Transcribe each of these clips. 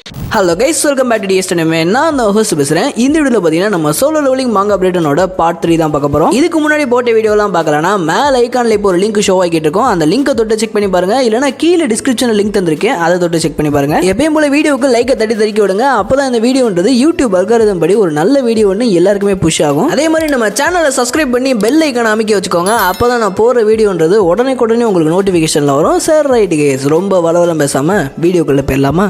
Hello guys, welcome back to TSTNMA. நான் host பேசுகிறேன். இந்த வீடியோவில் பார்த்தீங்கன்னா நம்ம சோலோ லெவலிங் மாங்கா அப்டேட்டனோட பார்ட் 3 தான் பார்க்க போகிறோம். இதுக்கு முன்னாடி போட்ட வீடியோலாம் பார்க்கலன்னா மேலே ஐக்கானில் இப்போ ஒரு லிங்க் ஷோ ஆகிட்டு இருக்கும். அந்த லிங்கை தொட்டு செக் பண்ணி பாருங்க. இல்லைனா கீழே டிஸ்கிரிப்ஷனில் லிங்க் தந்திருக்கேன், அதை தொட்டு செக் பண்ணி பாருங்க. எப்பயும் போல வீடியோவுக்கு லைக்கை தட்டி விடுங்க. அப்போ தான் இந்த வீடியோன்றது யூடியூப் அல்காரிதம் படி ஒரு நல்ல வீடியோ ஒன்று எல்லாருக்குமே புஷ் ஆகும். அதே மாதிரி நம்ம சேனலை சப்ஸ்கிரைப் பண்ணி பெல் ஐக்கானை அமைக்க வச்சுக்கோங்க. அப்போ தான் நான் போகிற வீடியோன்றது உடனே உங்களுக்கு நோட்டிஃபிகேஷனில் வரும். சார் ரைட்டு கைஸ், ரொம்ப வளவலம் பேசாமல் வீடியோக்குள்ளே போயிடலாமா?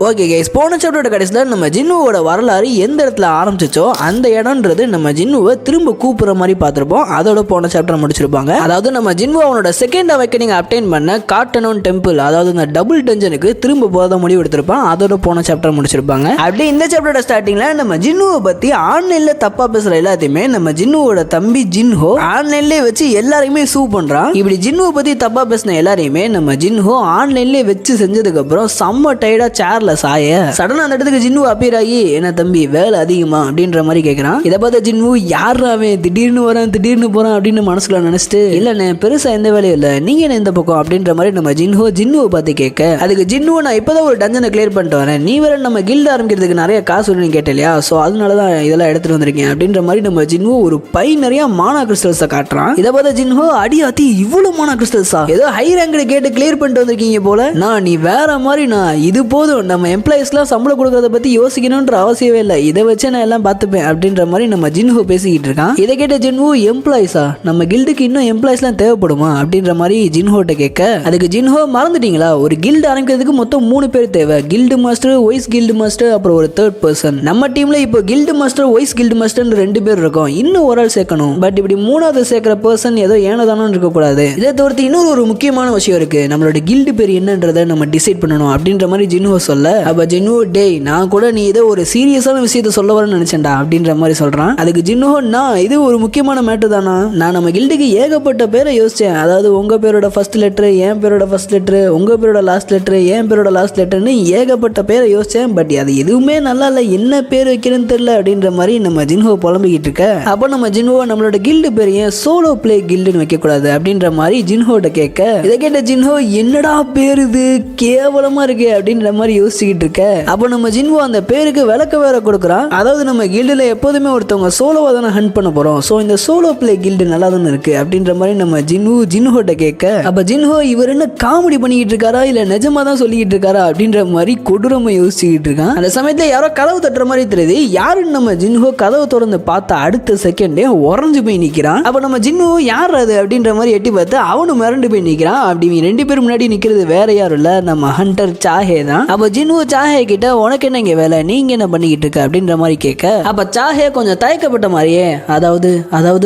ஓகே கைஸ், போன சாப்டரோட கடைசியில் நம்ம ஜின்னுவோட வரலாறு எந்த இடத்துல ஆரம்பிச்சிச்சோ அந்த இடம்ன்றது நம்ம ஜின்னுவை திரும்ப கூப்பிடுற மாதிரி பார்த்துருப்போம். அதோட போன சாப்டர் முடிச்சிருப்பாங்க. அதாவது நம்ம ஜின்னு அவனோட செகண்ட் அவேக்கனிங் அப்டைன் பண்ண காட்டனோன் டெம்பிள், அதாவது இந்த டபுள் டஞ்சனுக்கு திரும்ப போத முடிவு எடுத்திருப்பான். அதோட போன சாப்டர் முடிச்சிருப்பாங்க. அப்படியே இந்த சாப்டரோட ஸ்டார்டிங்ல நம்ம ஜின்னுவை பத்தி ஆன்லைன்ல தப்பா பேசுற எல்லாத்தையுமே நம்ம ஜின்னுவோட தம்பி ஜின்ஹோ ஆன்லைன்லேயே வச்சு எல்லாரையுமே சூ பண்றான். இப்படி ஜின்னுவை பத்தி தப்பா பேசின எல்லாரையுமே நம்ம ஜின்ஹோ ஆன்லைன்லேயே வச்சு செஞ்சதுக்கு அப்புறம் செம்ம டைடா சேர்ல சாய சடனா அந்த இடத்துக்கு ஜின்னு அப்பியர் ஆகி, என்ன தம்பி வேலை அதிகமா அப்படின்ற மாதிரி கேட்கிறான். இதை பார்த்த ஜின்னு யாராவே திடீர்னு வரேன் திடீர்னு போறான் அப்படின்னு மனசுல நினைச்சிட்டு, இல்லண்ணே பெருசா எந்த வேலையும் இல்ல, நீங்க என்ன இந்த பக்கம் அப்படின்ற மாதிரி நம்ம ஜின்னுவை பார்த்து கேட்க, அதுக்கு ஜின்னுவை நான் இப்பதான் ஒரு டஞ்சனை கிளியர் பண்ணிட்டு வரேன், நீ வேற நம்ம கில்ட் ஆரம்பிக்கிறதுக்கு நிறைய காசு வேணும்னு கேட்டலையா, ஸோ அதனாலதான் இதெல்லாம் எடுத்துட்டு வந்திருக்கேன் அப்படின்ற மாதிரி நம்ம ஜின்னு ஒரு பை நிறைய மானா கிறிஸ்டல்ஸை காட்டுறான். இதை பார்த்த ஜின்னு அடியாத்தி இவ்வளவு மானா கிறிஸ்டல்ஸா, ஏதோ ஹை ரேங்க் கேட்டு கிளியர் பண்ணிட்டு வந்திருக்கீங்க போல, நான் நீ வேற மாதிரி, நான் இது போதும், நம்ம எம்ப்ளாயிஸ்லாம் சம்பளம் கொடுக்கறத பத்தி யோசிக்கணும்ன்ற அவசியமே இல்லை, இதை வச்சு நான் எல்லாம் பார்த்துப்பேன் அப்படின்ற மாதிரி நம்ம ஜின்ஹோ பேசிக்கிட்டு இருக்கான். இதை கேட்ட ஜின்ஹோ, எம்ப்ளாயிஸா, நம்ம கில்டுக்கு இன்னும் எம்ப்ளாயிஸ்லாம் தேவைப்படுமா அப்படின்ற மாதிரி ஜின்ஹோட்ட கேட்க, அதுக்கு ஜின்ஹோ மறந்துட்டீங்களா, ஒரு கில்டு ஆரம்பிக்கிறதுக்கு மொத்தம் 3 பேர் தேவை, guild master, vice guild master, அப்புறம் ஒரு தேர்ட் பர்சன். நம்ம டீம்ல இப்போ guild master, vice guild master 2 பேர் இருக்கோம், இன்னும் ஒரு ஆள் சேர்க்கணும். பட் இப்படி 3வது சேர்க்கிற பர்சன் ஏதோ ஏனதானு இருக்க கூடாது. இதை தவிர்த்து இன்னொரு ஒரு முக்கியமான விஷயம் இருக்கு, நம்மளோட கில்டு பேர் என்னன்றதை நம்ம டிசைட் பண்ணணும் அப்படின்ற மாதிரி ஜின்ஹோ சொல்ல, அப்ப ஜின்ஹோ, டேய் நான் கூட நீ ஏதோ ஒரு சீரியஸான விஷயத்த சொல்ல வரேன்னு நினைச்சேன்டா அப்படின்ற மாதிரி சொல்றான். அதுக்கு ஜின்ஹோ, நான் இது ஒரு முக்கியமான மேட்டர் தானா, நான் நம்ம கில்டுக்கு ஏகப்பட்ட பேரை யோசிச்சேன், அதாவது உங்க பேரோட ஃபர்ஸ்ட் லெட்டர், என் பேரோட ஃபர்ஸ்ட் லெட்டர், உங்க பேரோட லாஸ்ட் லெட்டர், என் பேரோட லாஸ்ட் லெட்டர்னு ஏகப்பட்ட பேரை யோசிச்சேன், பட் அது எதுவுமே நல்லா இல்லை, என்ன பேர் வைக்கிறேன்னு தெரியல அப்படின்ற மாதிரி நம்ம ஜின்ஹோ புலம்பிக்கிட்டு இருக்க, அப்போ நம்ம ஜின்ஹோ நம்மளோட கில்டு பேர் ஏன் சோலோ பிளே கில்டுன்னு வைக்க கூடாது அப்படின்ற மாதிரி ஜின்ஹோட்ட கேட்க, இதை கேட்ட ஜின்ஹோ, என்னடா பேர் இது கேவலமா இருக்கு அப்படின்ற மாதிரி யோசிச்சுக்கிட்டு இருக்க, அப்போ நம்ம ஜின்ஹோ அந்த பேருக்கு விளக்க வேற கொடுக்குறான். அதாவது நம்ம கில்டுல எப்போதுமே ஒருத்தவங்க சோலோவா தானே ஹண்ட் பண்ண போறோம், ஸோ இந்த சோலோ பிளே கில்டு நல்லா தானே இருக்கு அப்படின்ற மாதிரி நம்ம ஜின்ஹோட்ட கேட்க, அப்ப ஜின்ஹோ இவர் என்ன காமெடி பண்ணிக்கிட்டு இருக்காரா இல்ல நிஜமா தான் சொல்லிக்கிட்டு இருக்காரா அப்படின்ற மாதிரி கொடூரமா யோசிச்சுக்கிட்டு இருக்கான். அந்த சமயத்துல யாரோ கதவு தட்டுற மாதிரி தெரியுது. யாருன்னு நம்ம ஜின்ஹோ கதவு திறந்து பார்த்த அடுத்த செகண்டே உறைஞ்சு போய் நிக்கிறான். அப்ப நம்ம ஜின்ஹோ யார் அது அப்படின்ற மாதிரி எட்டி பார்த்து அவனும் மிரண்டு போய் நிக்கிறான். அப்படி 2 பேரும் முன்னாடி நிக்கிறது வேற யாரும் இல்ல, நம்ம ஹண்டர் சாஹே தான். அப்ப ஜின்ஹோ சாஹே கிட்ட, உனக்கு என்ன இங்க வேலை, நீங்க என்ன பண்ணிக்கிட்டு இருக்க அப்படின்ற மாதிரி கேட்க, அப்ப சாஹே கொஞ்சம் தயக்கப்பட்ட மாதிரியே, அதாவது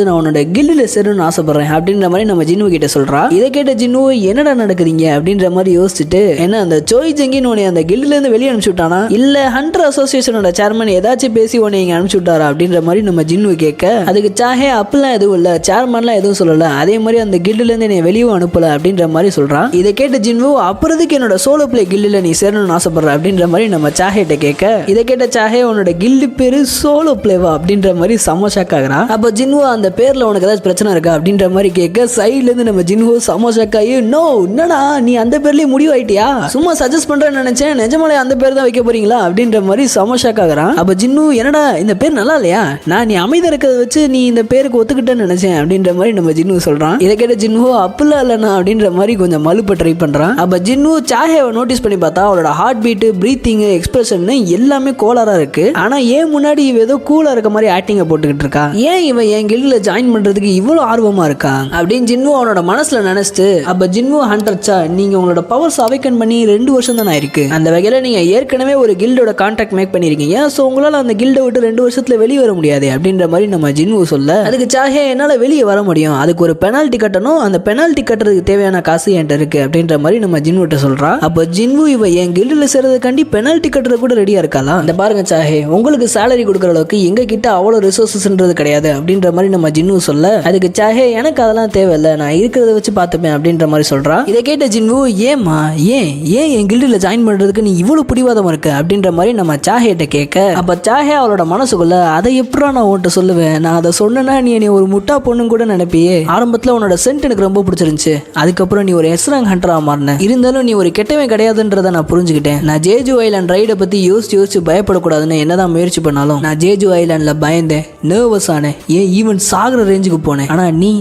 நான் உன்னோட கில்டுல சேரணும்னு ஆசைப்படுறேன் அப்படின்ற மாதிரி நம்ம ஜின்னு கிட்ட சொல்றா. இதை கேட்ட ஜின்னு, என்னடா நடக்குறீங்க அப்படின்ற மாதிரி யோசிச்சுட்டு, என்ன அந்த சோய் ஜங்கின்னு உன்னை அந்த கில்டுல இருந்து வெளியே அனுப்பிச்சு விட்டானா, இல்ல ஹண்டர் அசோசியேஷனோட சேர்மன் ஏதாச்சும் பேசி உன்னை இங்க அனுப்பிச்சு விட்டாரா அப்படின்ற மாதிரி நம்ம ஜின்னு கேட்க, அதுக்கு சாஹே அப்பெல்லாம் எதுவும் இல்ல, சேர்மன்லாம் எதுவும் சொல்லல, அதே மாதிரி அந்த கில்டுல இருந்து என்னை வெளியும் அனுப்பல அப்படின்ற மாதிரி சொல்றான். இதை கேட்ட ஜின்னு, அப்புறதுக்கு என்னோட சோலோ பிளே கில்டுல நீ சேரணும்னு ஆசைப்படுற அப்படின்ற மாதிரி நம்ம சாஹேட்ட கேட்க, இதை கேட்ட சாஹே, உன்னோட கில்டு பேரு சோலோ பிளேவா அப்படின்ற மாதிரி செம ஷாக் ஆகுறான். அப்போ ஜின்ஹோ, அந்த பேர்ல உனக்கு ஏதாச்சும் பிரச்சனை இருக்கா அப்படின்ற மாதிரி கேட்க, சைட்ல இருந்து நம்ம ஜின்ஹோ செம ஷாக் ஆகி, நோ என்னடா நீ அந்த பேர்லயே முடிவு ஆயிட்டியா, சும்மா சஜஸ்ட் பண்றேன்னு நினைச்சேன், நிஜமாலே அந்த பேர் தான் வைக்க போறீங்களா அப்படின்ற மாதிரி செம ஷாக் ஆகுறான். அப்ப ஜின்னு, என்னடா இந்த பேர் நல்லா இல்லையா, நான் நீ அமைதியா இருக்கிறத வச்சு நீ இந்த பேருக்கு ஒத்துக்கிட்டேன்னு நினைச்சேன் அப்படின்ற மாதிரி நம்ம ஜின்னு சொல்றான். இதை கேட்ட ஜின்ஹோ, அப்பெல்லாம் இல்லைண்ணா அப்படின்ற மாதிரி கொஞ்சம் மலுப்ப ட்ரை பண்றான். அப்ப ஜின்னு சாஹேவை நோட்டீஸ் பண்ணி பார்த்தா அவளோட ஹார்ட் பீட், பிரீத்திங், எக்ஸ்பிரஷன் எல்லாமே கோளாரா இருக்கு. ஆனா ஏன் முன்னாடி இவ ஏதோ கூலா இருக்க மாதிரி ஆக்டிங்க போட்டுக்கிட்டு இருக்கா, ஏன் இவன் என் கில்டுல ஜாயின் பண்றதுக்கு இவ்வளவு ஆர்வமா இருக்கா அப்படின்னு ஜின்னு அவனோட மனசுல நினைச்சிட்டு, அப்ப ஜின்னு, ஹண்டர்ச்சா, நீங்க உங்களோட பவர்ஸ் அவேக்கன் பண்ணி 2 வருஷம் தான் ஆயிருக்கு, அந்த வகையில நீங்க ஏற்கனவே ஒரு கில்டோட கான்டாக்ட் மேக் பண்ணிருக்கீங்க, சோ உங்களால அந்த கில்டை விட்டு 2 வருஷத்துல வெளியே வர முடியாது அப்படின்ற மாதிரி நம்ம ஜின்னு சொல்ல, அதுக்கு சாஹே, என்னால வெளியே வர முடியும், அதுக்கு ஒரு பெனால்டி கட்டணும், அந்த பெனால்டி கட்டுறதுக்கு தேவையான காசு என்கிட்ட இருக்கு அப்படின்ற மாதிரி நம்ம ஜின்னுட்ட சொல்றா. அப்ப ஜின்னு, இவ என் கில்டுல சேர்றது செய்ததுக்காண்டி பெனால்ட்டி கட்டுறது கூட ரெடியா இருக்காளா? இந்த பாருங்க சாஹே, உங்களுக்கு சேலரி கொடுக்குற அளவுக்கு எங்க கிட்ட அவ்வளவு ரிசோர்சஸ்ன்றது கிடையாது அப்படின்ற மாதிரி நம்ம ஜின்னு சொல்ல, அதுக்கு சாஹே எனக்கு அதெல்லாம் தேவையில்லை, நான் இருக்கிறத வச்சு பார்த்துப்பேன் அப்படின்ற மாதிரி சொல்றா. இதை கேட்ட ஜின்னு, ஏமா ஏன் ஏன் என் கில்டில் ஜாயின் பண்றதுக்கு நீ இவ்வளவு பிடிவாதம் இருக்கு அப்படின்ற மாதிரி நம்ம சாஹேட்ட கேட்க, அப்ப சாஹே அவளோட மனசுக்குள்ள, அதை எப்படா நான் உன்கிட்ட சொல்லுவேன், நான் அதை சொன்னேன்னா நீ என்னை ஒரு முட்டா பொண்ணுன்னு கூட நினைப்பியே, ஆரம்பத்துல உன்னோட சென்ட் எனக்கு ரொம்ப பிடிச்சிருந்துச்சு, அதுக்கப்புறம் நீ ஒரு எஸ்ராங் ஹண்டரா மாறின, இருந்தாலும் நீ ஒரு கெட்டவன் கிடையாதுன்றதை நான் புரிஞ்சுக்கிட்டேன், நான் ஜேஜு ஐலாண்ட் ரைடை பத்தி யோசிச்சு பயப்படக்கூடாதுன்னு என்னதான் முயற்சி பண்ணாலும் நான் ஜேஜு ஐலாண்ட்ல பயந்தேன், நர்வஸ் ஆனேன், ஏன் ஈவன் சாகுற ரேஞ்சுக்கு போனேன். ஆனா நீ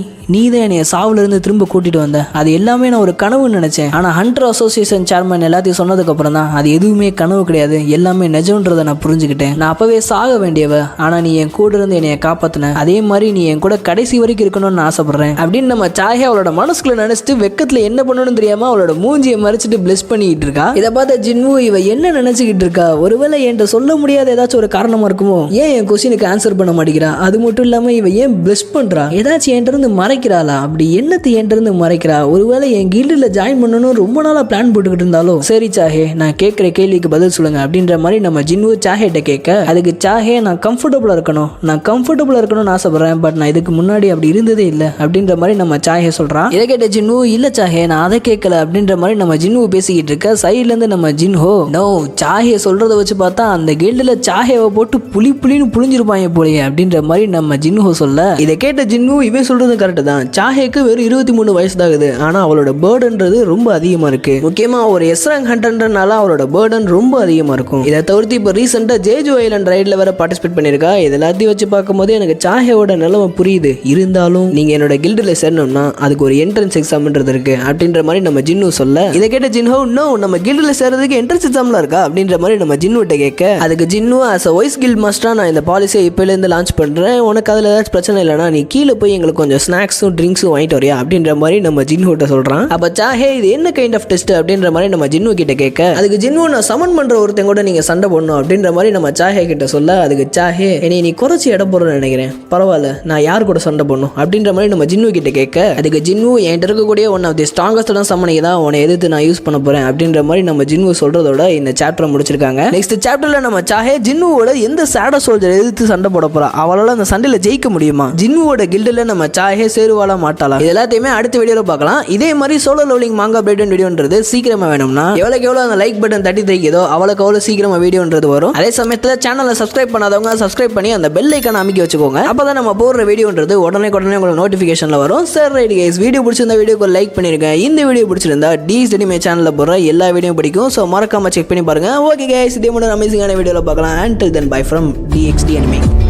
தான் என்னைய சாவுல இருந்து திரும்ப கூட்டிட்டு வந்த, அது எல்லாமே நான் ஒரு கனவுன்னு நினைச்சேன். ஆனா ஹண்டர் அசோசியேஷன் சேர்மன் எல்லாத்தையும் சொன்னதுக்கு அப்புறம் தான் அது எதுவுமே கனவு கிடையாது, எல்லாமே நிஜம்ன்றதை நான் புரிஞ்சுக்கிட்டேன். நான் அப்பவே சாக வேண்டியவ, ஆனா நீ என் கூட இருந்து என்னைய காப்பாத்தின, அதே மாதிரி நீ என் கூட கடைசி வரைக்கும் இருக்கணும்னு ஆசைப்படுறேன் அப்படின்னு நம்ம சாஹே அவளோட மனசுக்குள்ள நினைச்சிட்டு வெக்கத்துல என்ன பண்ணணும்னு தெரியாம அவளோட மூஞ்சியை மறைச்சிட்டு பிளஸ் பண்ணிட்டு இருக்கா. இதை பார்த்த ஜின்னு, இவ என்ன நினைச்சுக்கிட்டு இருக்கா, ஒருவேளை என்கிட்ட சொல்ல முடியாத ஏதாச்சும் ஒரு காரணமா இருக்குமோ, ஏன் என் கொஸ்டினுக்கு ஆன்சர் பண்ண மாட்டேங்கிறா, அது மட்டும் இல்லாம இவ ஏன் பிளஸ் பண்றா, ஏதாச்சும் என்கிட்ட இருந்து மறைக்கிறாளா, அப்படி என்னத்தை என்கிட்ட இருந்து மறைக்கிறா, ஒருவேளை என் கில்டில் ஜாயின் பண்ணணும் ரொம்ப நாளா பிளான் போட்டுக்கிட்டு இருந்தாலும், சரி சாஹே நான் கேட்கிற கேள்விக்கு பதில் சொல்லுங்க அப்படின்ற மாதிரி நம்ம ஜின்னு சாஹேட்ட கேட்க, அதுக்கு சாஹே நான் கம்ஃபர்டபுளா இருக்கணும்னு ஆசைப்படுறேன், பட் நான் இதுக்கு முன்னாடி அப்படி இருந்ததே இல்லை அப்படின்ற மாதிரி நம்ம சாஹே சொல்றான். இதை கேட்ட ஜின்னு, இல்ல சாஹே நான் அதை கேட்கல அப்படின்ற மாதிரி நம்ம ஜின்னு பேசிக்கிட்டு இருக்க, சைட்ல இருந்து நம்ம ஜின்ஹோ, நோ சாஹே சொல்றதை வச்சு பார்த்தா அந்த கில்டில் சாஹேவை போட்டு புளின்னு புளிஞ்சிருப்பாங்க போலயே அப்படின்ற மாதிரி நம்ம ஜின்ஹோ சொல்ல, இதை கேட்ட ஜின்னு, இவன் சொல்றது கரெக்ட் தான், சாஹேக்கு வெறும் 23 வயசு தாகுது, ஆனா அவளோட பேர்டன்றது ரொம்ப அதிகமா இருக்கு, முக்கியமா ஒரு எஸ்ராங் ஹண்டர்ன்றனால அவளோட பேர்டன் ரொம்ப அதிகமா இருக்கும். இதை தவிர்த்து இப்போ ரீசெண்டா ஜேஜு ஐலாண்ட் ரைட்ல வேற பார்ட்டிசிபேட் பண்ணிருக்கா. இது எல்லாத்தையும் வச்சு பார்க்கும்போது எனக்கு சாஹேவோட நிலைமை புரியுது, இருந்தாலும் நீங்க என்னோட கில்டில் சேரணும்னா அதுக்கு ஒரு என்ட்ரன்ஸ் எக்ஸாம்ன்றது இருக்கு அப்படின்ற மாதிரி நம்ம ஜின்னு சொல்ல, இதை கேட்ட ஜின்ஹோ, நோ நம்ம கில்டில் சேர்றதுக்கு என்ட்ரன்ஸ் எக்ஸாம்லாம் இருக்கா அப்படின்ற மாதிரி நம்ம ஜின்னுட்ட கேட்க, அதுக்கு ஜின்னு, ஆஸ் அ வைஸ் கில்ட் மாஸ்டரா நான் இந்த பாலிசியை இப்பல இருந்து லான்ச் பண்றேன், உனக்கு அதுல ஏதாச்சும் பிரச்சனை இல்லைனா நீ கீழே போய் எங்களுக்கு கொஞ்சம் ஸ்நாக்ஸும் ட்ரிங்க்ஸும் வாங்கிட்டு வரியா அப்படின்ற மாதிரி நம்ம ஜின்னுட்ட சொல்றான். அப்ப சாஹே இது என்ன கைண்ட் ஆஃப் டெஸ்ட் அப்படின்ற மாதிரி நம்ம ஜின்னு கிட்ட கேட்க, அதுக்கு ஜின்னு, நான் சமன் பண்ற ஒருத்தங்க கூட நீங்க சண்டை போடணும் அப்படின்ற மாதிரி நம்ம சாஹே கிட்ட சொல்ல, அதுக்கு சாஹே என்னை நீ குறைச்சி இட போறன்னு நினைக்கிறேன், பரவாயில்ல நான் யார் கூட சண்டை போடணும் அப்படின்ற மாதிரி நம்ம ஜின்னு கிட்ட கேட்க, அதுக்கு ஜின்னு என்கிட்ட இருக்கக்கூடிய ஒன் ஆஃப் தி ஸ்ட்ராங்கஸ்ட் சம்மனிக்கு தான் உன்னை எதிர்த்து நான் யூஸ் பண்ண போறேன் அப்படின்ற மாதிரி நம்ம ஜின்னு சொல்றதோட இந்த சாப்டர் முடிச்சிருக்காங்க. நெக்ஸ்ட் சாப்டர்ல நம்ம சாஹே ஜின்னுவோட எந்த சேட சோல்ஜர் எதிர்த்து சண்டை போட போறா, அவளால அந்த சண்டையில ஜெயிக்க முடியுமா, ஜின்னுவோட கில்டில் நம்ம சாஹே சேருவாளா மாட்டாளா, எல்லாத்தையுமே அடுத்த வீடியோல பார்க்கலாம். இதே மாதிரி சோலோ லெவலிங் மாங்கா பிரேட்டன் வீடியோன்றது சீக்கிரமா வேணும்னா எவ்வளவு அந்த லைக் பட்டன் தட்டி தைக்குதோ அவளுக்கு அவ்வளவு சீக்கிரமா வீடியோன்றது வரும். அதே சமயத்துல சேனலை சப்ஸ்கிரைப் பண்ணாதவங்க சப்ஸ்கிரைப் பண்ணி அந்த பெல் ஐக்கான அமைக்க வச்சுக்கோங்க, அப்பதான் நம்ம போடுற வீடியோன்றது உடனே உங்களுக்கு நோட்டிபிகேஷன்ல வரும். சரி ரைட் கைஸ், வீடியோ பிடிச்சிருந்தா வீடியோக்கு லைக் பண்ணிருங்க, இந்த வீடியோ பிடிச்சிருந்தா டிஎக்ஸ்டி சேனல்ல போடுற எல்லா வீடியோ பிடிக்கும், சோ மறக்காம செக் பண்ணி பாருங்க. ஓகே கைஸ், இதே மாதிரி அமேசிங்கான வீடியோல பார்க்கலாம். Until then, bye from DXD Anime.